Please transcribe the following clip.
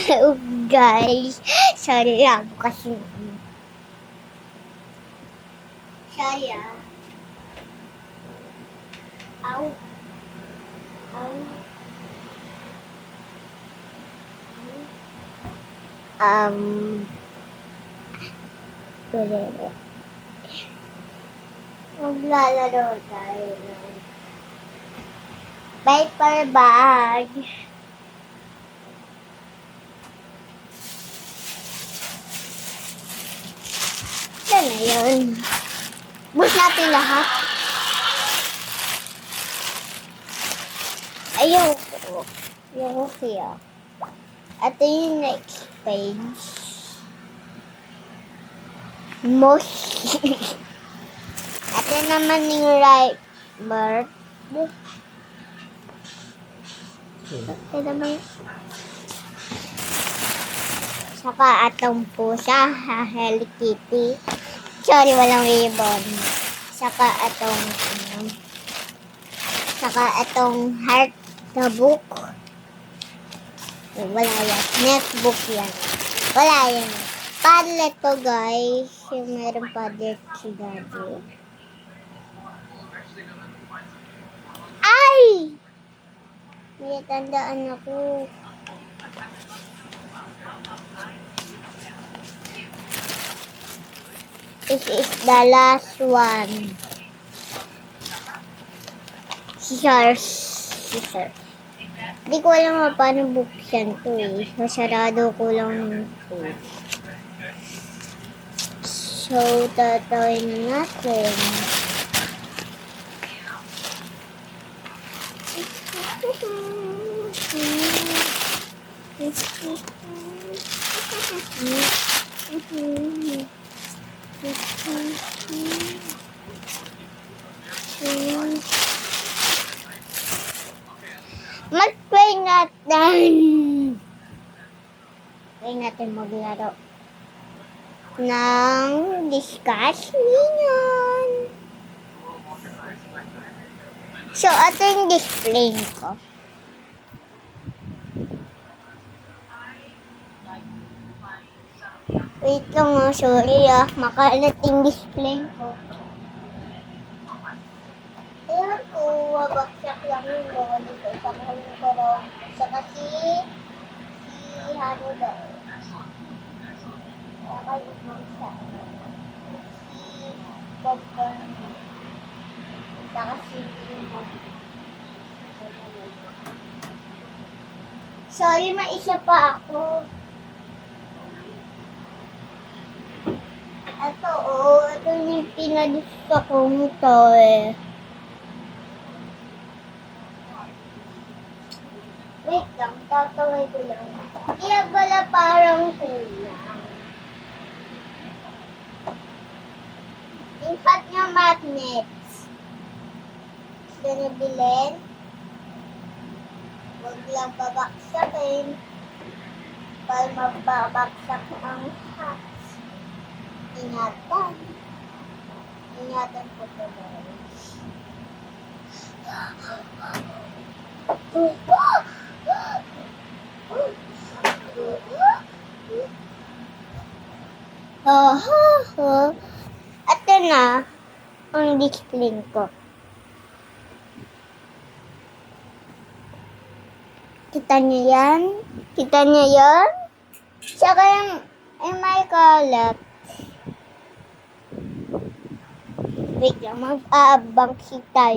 Oh, guys, sorry lang kasi. Sorry ah. Ow. Ow. Kulere. Maglalaro tayo ng paper bag. Yan na yun. Bus natin lahat. Ayoko. Ayoko siya. Ito yung next page. Most. Ito naman yung right bird. Ito naman. Saka atong pusa, Hello Kitty. Sorry, walang ribbon. Saka atong heart the book. Wala yan. Next book yan. Wala yan. Padlet to, guys. Yung meron padlet si Daddy. Ay! May tandaan ako. This is the last one. Scissors. Hindi ko alam paano buksan to eh. Masarado ko lang to. So, tatawin natin. Mag-try natin. Try natin maglaro ng discussion. So, ito yung display ko. Wait lang ah, sorry ah. Makalat yung display ko. Ayan ko, wabaksak lang yung mga dito. Sakahalin ko lang. Saka si Hano daw. Saka yung mga si Bob Burns. Saka si Bob. Sorry, maisa pa ako. Ito yung pinagusto kong ito eh. Wait lang, tataway ko lang. Kaya pala parang kulang. Inpat nga magnets. Gusto na bilhin. Huwag lang babaksakin. Para mababaksak ang hats. Ingatan. Ingatan po ito, guys. Ito na ang display ko. Kita niyo yan? Kita niyo yan? Saka yung may kalat. Wait lang, mag-aabang tayo.